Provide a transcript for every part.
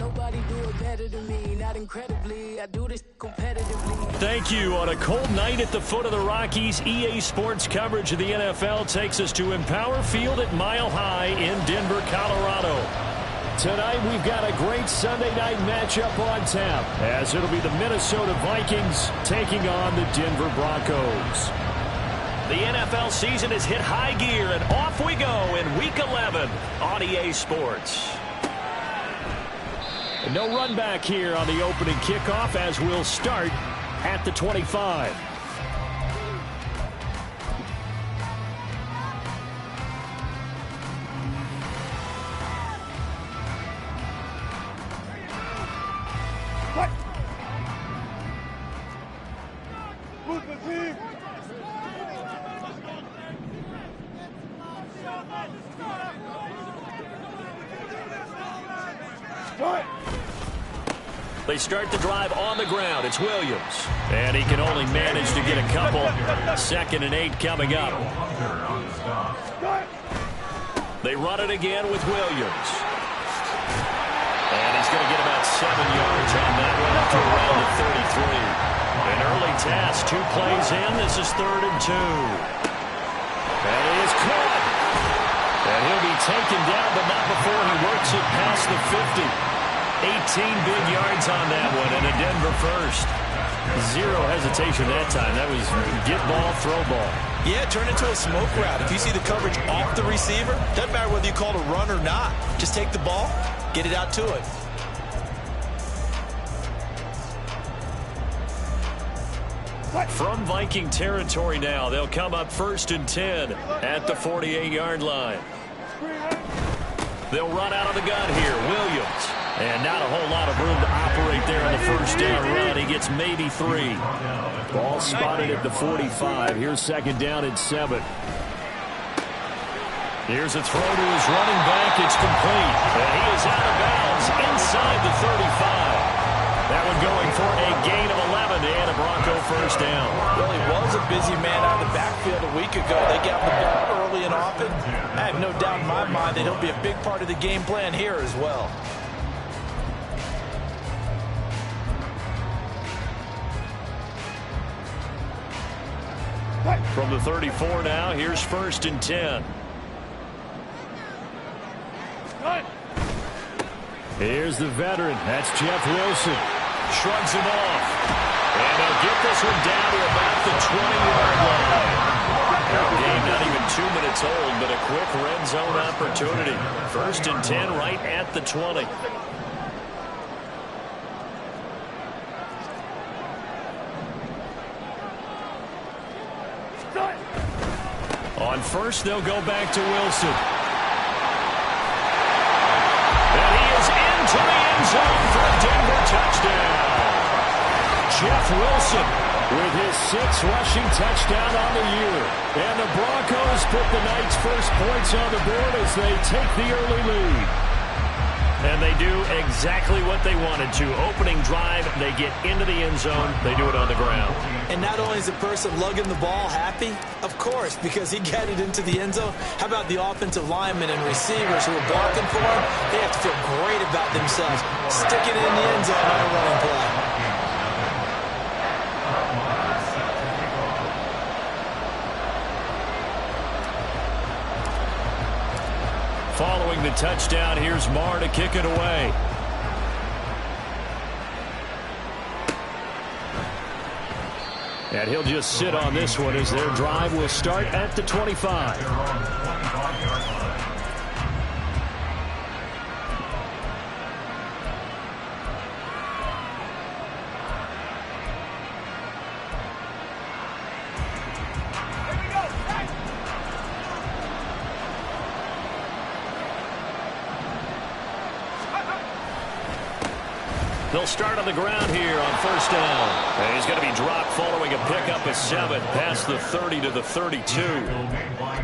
Nobody do it better than me, not incredibly. I do this competitively. Thank you. On a cold night at the foot of the Rockies, EA Sports coverage of the NFL takes us to Empower Field at Mile High in Denver, Colorado. Tonight we've got a great Sunday night matchup on tap, as it'll be the Minnesota Vikings taking on the Denver Broncos. The NFL season has hit high gear, and off we go in Week 11 on EA Sports. No run back here on the opening kickoff, as we'll start at the 25. They start the drive on the ground. It's Williams. And he can only manage to get a couple. 2nd and 8 coming up. They run it again with Williams. And he's going to get about 7 yards on that one up to around the 33. An early task, 2 plays in. This is 3rd and 2. And he is caught. And he'll be taken down, but not before he works it past the 50. 18 big yards on that one, and a Denver first. Zero hesitation that time. That was get ball, throw ball. Yeah, turn into a smoke route. If you see the coverage off the receiver, doesn't matter whether you call it a run or not. Just take the ball, get it out to it. From Viking territory now, they'll come up 1st and 10 at the 48-yard line. They'll run out of the gun here. Williams. And not a whole lot of room to operate there on the first down run. He gets maybe 3. Ball spotted at the 45. Here's 2nd down and 7. Here's a throw to his running back. It's complete. And he is out of bounds inside the 35. That one going for a gain of 11 and a Bronco first down. Well, he was a busy man out of the backfield a week ago. They got the ball early and often. I have no doubt in my mind that he'll be a big part of the game plan here as well. From the 34 now, here's 1st and 10. Here's the veteran. That's Jeff Wilson. Shrugs him off. And they'll get this one down to about the 20-yard line. Game not even 2 minutes old, but a quick red zone opportunity. 1st and 10 right at the 20. On first, they'll go back to Wilson. And he is into the end zone for a Denver touchdown. Jeff Wilson with his 6th rushing touchdown on the year. And the Broncos put the Knights' first points on the board as they take the early lead. And they do exactly what they wanted to. Opening drive, they get into the end zone. They do it on the ground. And not only is the person lugging the ball happy, of course, because he got it into the end zone. How about the offensive linemen and receivers who are blocking for him? They have to feel great about themselves. Sticking it in the end zone on a running play. Following the touchdown, here's Marr to kick it away. And he'll just sit on this one as their drive will start at the 25. They'll start on the ground here on 1st down. And he's going to be dropped following a pickup of 7 past the 30 to the 32.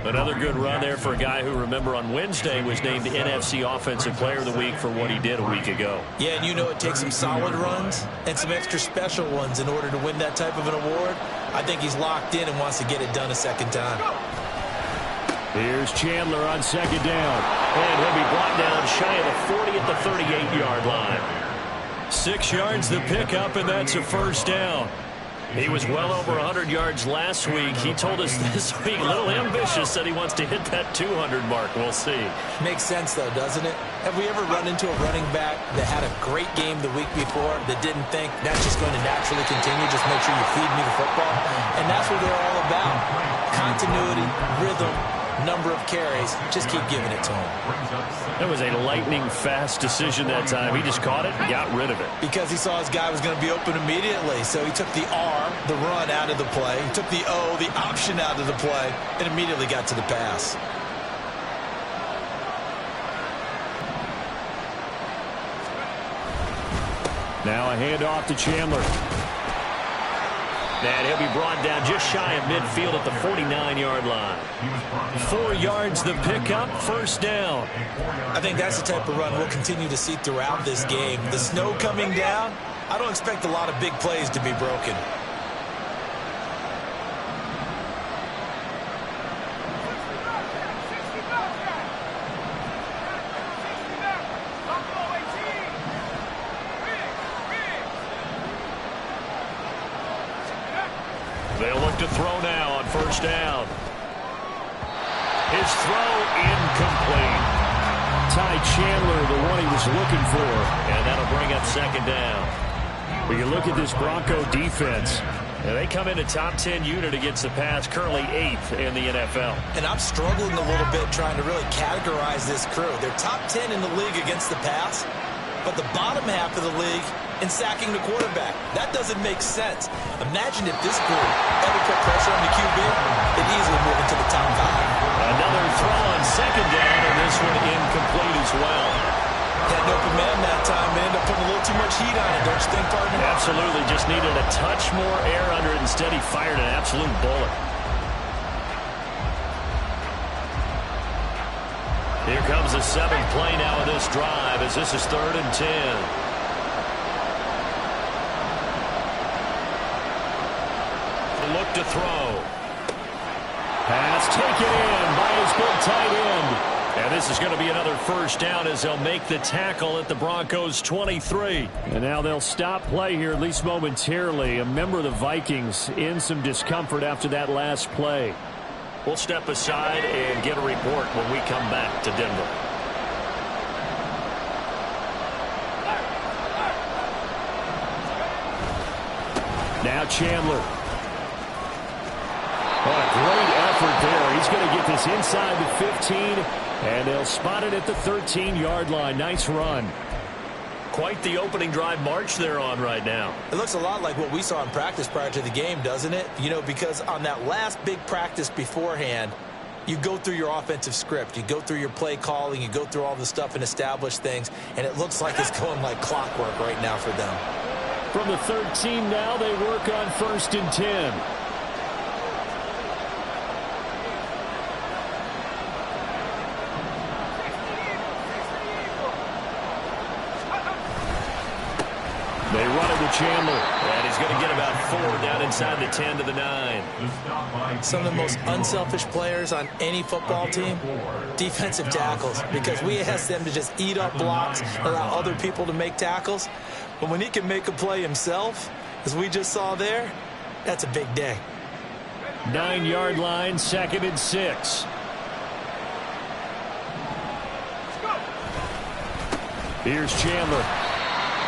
Another good run there for a guy who, remember, on Wednesday was named the NFC Offensive Player of the Week for what he did a week ago. Yeah, and you know it takes some solid runs and some extra special ones in order to win that type of an award. I think he's locked in and wants to get it done a second time. Here's Chandler on second down. And he'll be brought down shy of the 40 at the 38-yard line. 6 yards the pickup, and that's a first down. He was well over 100 yards last week. He told us this week, a little ambitious, said he wants to hit that 200 mark. We'll see. Makes sense, though, doesn't it? Have we ever run into a running back that had a great game the week before that didn't think that's just going to naturally continue, just make sure you feed me the football? And that's what they're all about. Continuity, rhythm, number of carries. Just keep giving it to him. That was a lightning-fast decision that time. He just caught it and got rid of it. Because he saw his guy was going to be open immediately. So he took the R, the run, out of the play. He took the O, the option, out of the play, and immediately got to the pass. Now a handoff to Chandler. And he'll be brought down just shy of midfield at the 49-yard line. 4 yards the pickup, first down. I think that's the type of run we'll continue to see throughout this game. The snow coming down, I don't expect a lot of big plays to be broken. They'll look to throw now on first down. His throw incomplete. Ty Chandler, the one he was looking for. And that'll bring up second down. When you look at this Bronco defense, they come in a top 10 unit against the pass, currently 8th in the NFL. And I'm struggling a little bit trying to really categorize this crew. They're top 10 in the league against the pass, but the bottom half of the league in sacking the quarterback. That doesn't make sense. Imagine if this group ever put pressure on the QB, they'd easily move into the top 5. Another throw on second down, and this one incomplete as well. Had an open man that time, and ended up putting a little too much heat on it, don't you think, partner? Absolutely. Just needed a touch more air under it. Instead, he fired an absolute bullet. Here comes the 7th play now of this drive, as this is 3rd and 10. Look to throw. Pass taken in by his big tight end. And this is going to be another first down as they'll make the tackle at the Broncos 23. And now they'll stop play here, at least momentarily. A member of the Vikings in some discomfort after that last play. We'll step aside and get a report when we come back to Denver. Now Chandler. What a great effort there. He's going to get this inside the 15, and they'll spot it at the 13-yard line. Nice run. Quite the opening drive march they're on right now. It looks a lot like what we saw in practice prior to the game, doesn't it? You know, because on that last big practice beforehand, you go through your offensive script. You go through your play calling. You go through all the stuff and establish things, and it looks like it's going like clockwork right now for them. From the 13 now, they work on 1st and 10. They run it with Chandler, and he's going to get about 4 down inside the 10 to the 9. Some of the most unselfish players on any football team, defensive tackles, because we ask them to just eat up blocks, allow other people to make tackles. But when he can make a play himself, as we just saw there, that's a big day. 9-yard line, 2nd and 6. Here's Chandler.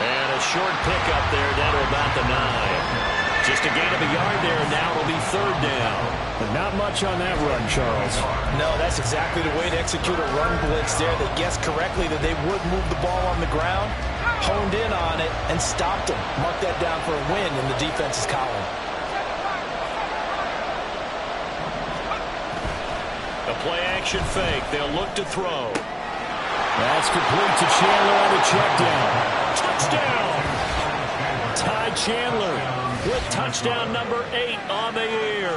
And a short pickup there down to about the 9. Just a gain of a yard there, and now it'll be 3rd down. But not much on that run, Charles. No, that's exactly the way to execute a run blitz there. They guessed correctly that they would move the ball on the ground, honed in on it, and stopped them. Mark that down for a win in the defense's column. A play-action fake. They'll look to throw. That's complete to Chandler on the check down. Touchdown! Ty Chandler with touchdown number 8 on the year.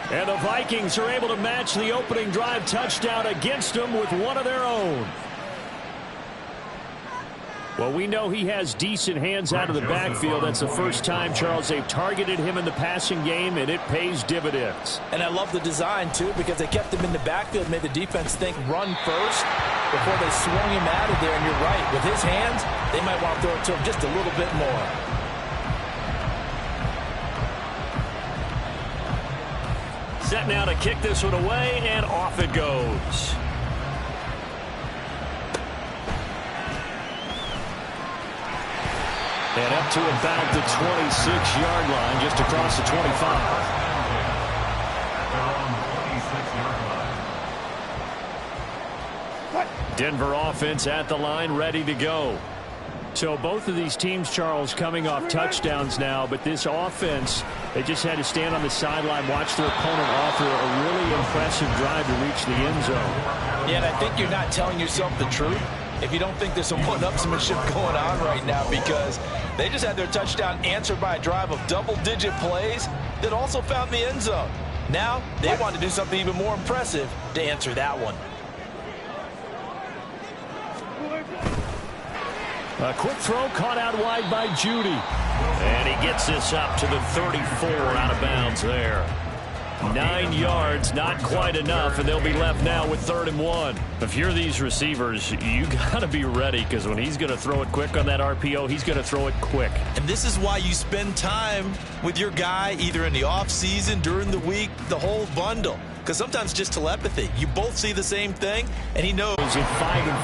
And the Vikings are able to match the opening drive touchdown against them with one of their own. Well, we know he has decent hands out of the backfield. That's the first time, Charles, they've targeted him in the passing game, and it pays dividends. And I love the design, too, because they kept him in the backfield, made the defense think run first before they swung him out of there. And you're right, with his hands, they might want to throw it to him just a little bit more. Set now to kick this one away, and off it goes. And up to about the 26-yard line, just across the 25. Denver offense at the line, ready to go. So both of these teams, Charles, coming off touchdowns now, but this offense, they just had to stand on the sideline, watch their opponent offer a really impressive drive to reach the end zone. Yeah, and I think you're not telling yourself the truth if you don't think there's some one-upsmanship going on right now, because they just had their touchdown answered by a drive of double-digit plays that also found the end zone. Now they want to do something even more impressive to answer that one. A quick throw caught out wide by Judy. And he gets this up to the 34 out of bounds there. 9 yards, not quite enough, and they'll be left now with 3rd and 1. If you're these receivers, you got to be ready, because when he's going to throw it quick on that RPO, he's going to throw it quick. And this is why you spend time with your guy either in the offseason, during the week, the whole bundle. Because sometimes just telepathy. You both see the same thing, and he knows. He's at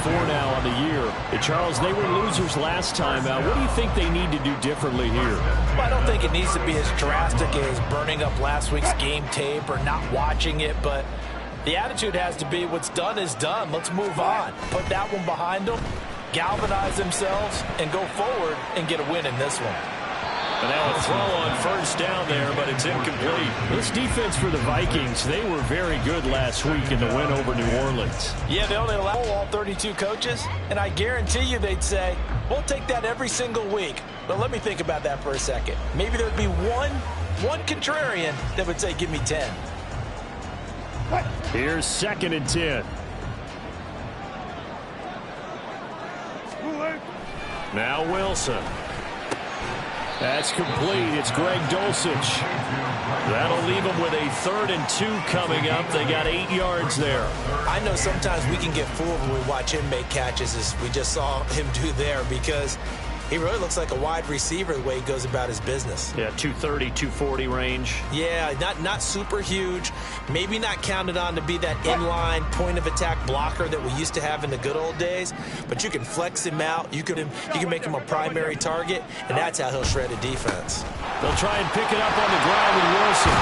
5-4 now on the year. And Charles, they were losers last time out. What do you think they need to do differently here? Well, I don't think it needs to be as drastic as burning up last week's game tape or not watching it, but the attitude has to be what's done is done. Let's move on. Put that one behind them, galvanize themselves, and go forward and get a win in this one. And now a throw on first down there, but it's incomplete. This defense for the Vikings, they were very good last week in the win over New Orleans. Yeah, they only allow all 32 coaches, and I guarantee you they'd say, we'll take that every single week. But let me think about that for a second. Maybe there'd be one contrarian that would say, give me 10. Here's 2nd and 10. Now Wilson. That's complete. It's Greg Dulcich. That'll leave them with a 3rd and 2 coming up. They got 8 yards there. I know sometimes we can get fooled when we watch him make catches, as we just saw him do there, because he really looks like a wide receiver the way he goes about his business. Yeah, 230, 240 range. Yeah, not super huge. Maybe not counted on to be that inline point-of-attack blocker that we used to have in the good old days, but you can flex him out. You can make him a primary target, and that's how he'll shred a defense. They'll try and pick it up on the ground with Wilson.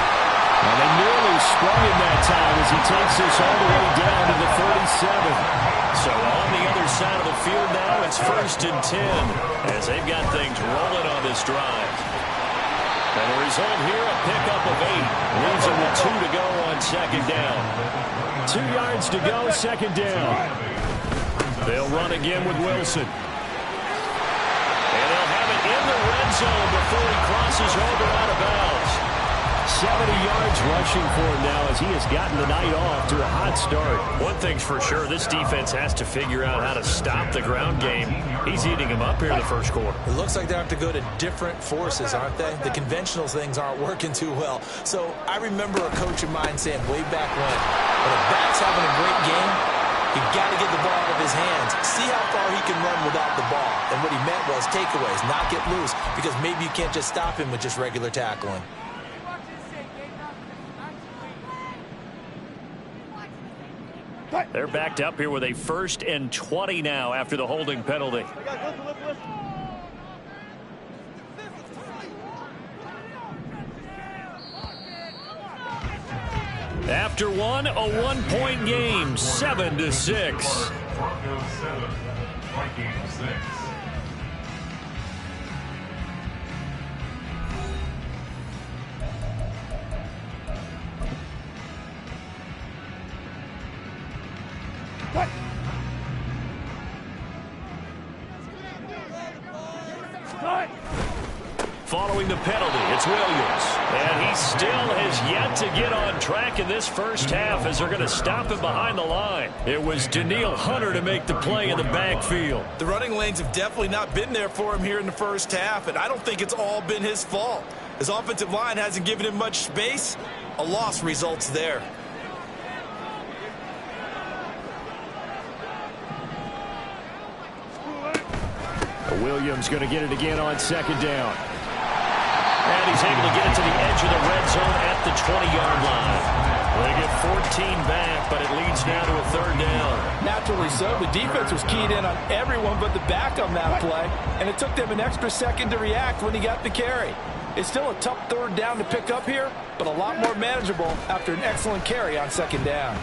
And they nearly sprung him that time as he takes this all the way down to the 37. So on the other side of the field now, it's 1st and 10 as they've got things rolling on this drive. And the result here, a pickup of 8. Leaves them with 2 to go on 2nd down. 2 yards to go, 2nd down. They'll run again with Wilson. And they'll have it in the red zone before he crosses over out of bounds. 70 yards rushing for him now as he has gotten the night off to a hot start. One thing's for sure, this defense has to figure out how to stop the ground game. He's eating them up here in the first quarter. It looks like they have to go to different forces, aren't they? The conventional things aren't working too well. So I remember a coach of mine saying way back when a back's having a great game, you've got to get the ball out of his hands. See how far he can run without the ball. And what he meant was takeaways, not get loose, because maybe you can't just stop him with just regular tackling. They're backed up here with a 1st and 20 now after the holding penalty. After one, a 1-point game, 7-6. Broncos 7, Vikings 6. Following the penalty, it's Williams. And he still has yet to get on track in this first half as they're going to stop him behind the line. It was Danielle Hunter to make the play in the backfield. The running lanes have definitely not been there for him here in the first half, and I don't think it's all been his fault. His offensive line hasn't given him much space. A loss results there. Williams going to get it again on second down. And he's able to get it to the edge of the red zone at the 20-yard line. They get 14 back, but it leads now to a third down. Naturally so. The defense was keyed in on everyone but the back on that play, and it took them an extra second to react when he got the carry. It's still a tough third down to pick up here, but a lot more manageable after an excellent carry on second down.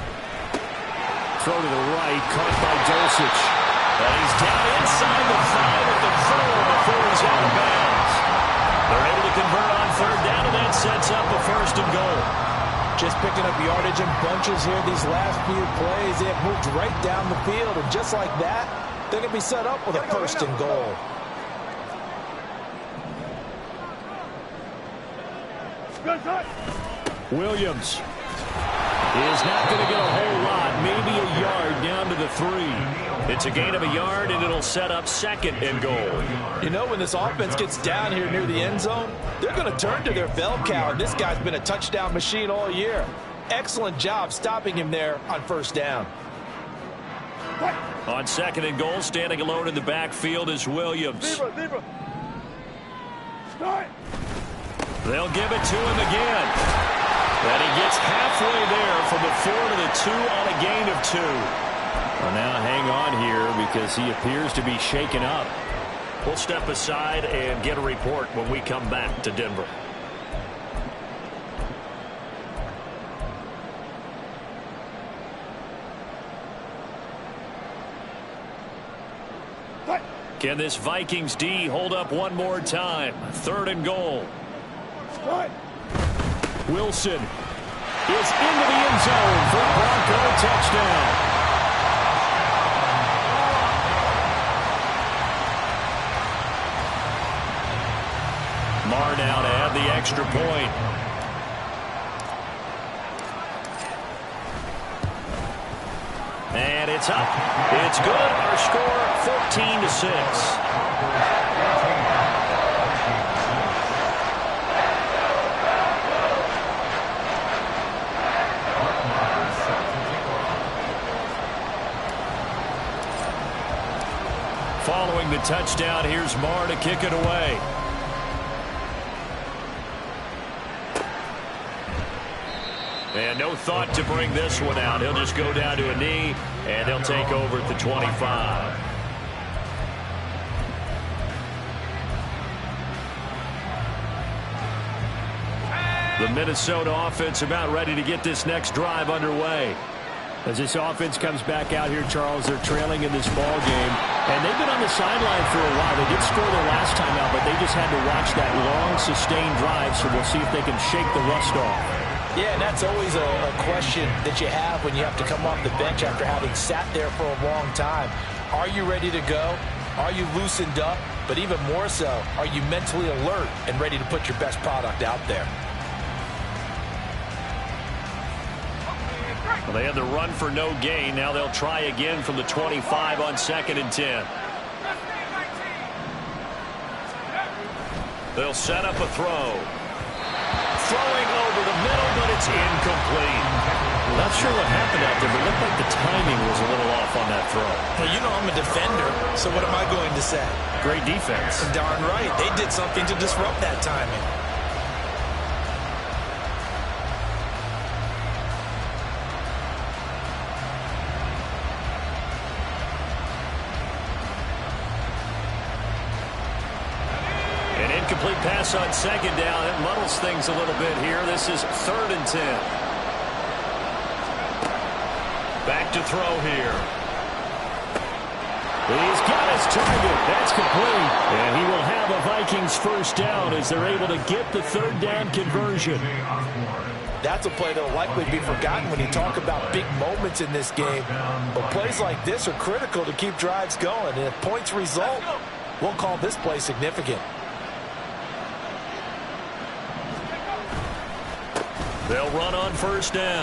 Throw to the right, caught by Dulcich. And he's down inside the 5 at the 4 before he's out of bounds. They're able to convert on third down, and that sets up a first and goal. Just picking up yardage in bunches here these last few plays. They have moved right down the field, and just like that, they're going to be set up with a first and goal. Williams is not going to get a whole lot, maybe a yard down to the 3. It's a gain of a yard, and it'll set up second and goal. You know, when this offense gets down here near the end zone, they're going to turn to their bell cow. This guy's been a touchdown machine all year. Excellent job stopping him there on first down. On second and goal, standing alone in the backfield is Williams. They'll give it to him again. And he gets halfway there from the 4 to the 2 on a gain of 2. Well, now hang on here because he appears to be shaken up. We'll step aside and get a report when we come back to Denver. Can this Vikings D hold up one more time? Third and goal. Wilson is into the end zone for a Bronco touchdown. Marr now to add the extra point. And it's up. It's good. Our score 14-6. Following the touchdown, here's Marr to kick it away. And no thought to bring this one out. He'll just go down to a knee, and they'll take over at the 25. The Minnesota offense about ready to get this next drive underway. As this offense comes back out here, Charles, they're trailing in this ball game. And they've been on the sideline for a while. They did score their last time out, but they just had to watch that long, sustained drive, so we'll see if they can shake the rust off. Yeah, and that's always a question that you have when you have to come off the bench after having sat there for a long time. Are you ready to go? Are you loosened up? But even more so, are you mentally alert and ready to put your best product out there? Well, they had the run for no gain. Now they'll try again from the 25 on 2nd and 10. They'll set up a throw. Throwing over the middle, but it's incomplete. Not sure what happened out there, but it looked like the timing was a little off on that throw. Well, you know I'm a defender, so what am I going to say? Great defense. Darn right. They did something to disrupt that timing. Incomplete pass on 2nd down. It muddles things a little bit here. This is 3rd and 10. Back to throw here. He's got his target. That's complete. And he will have a Vikings first down as they're able to get the 3rd down conversion. That's a play that will likely be forgotten when you talk about big moments in this game. But plays like this are critical to keep drives going. And if points result, we'll call this play significant. They'll run on first down.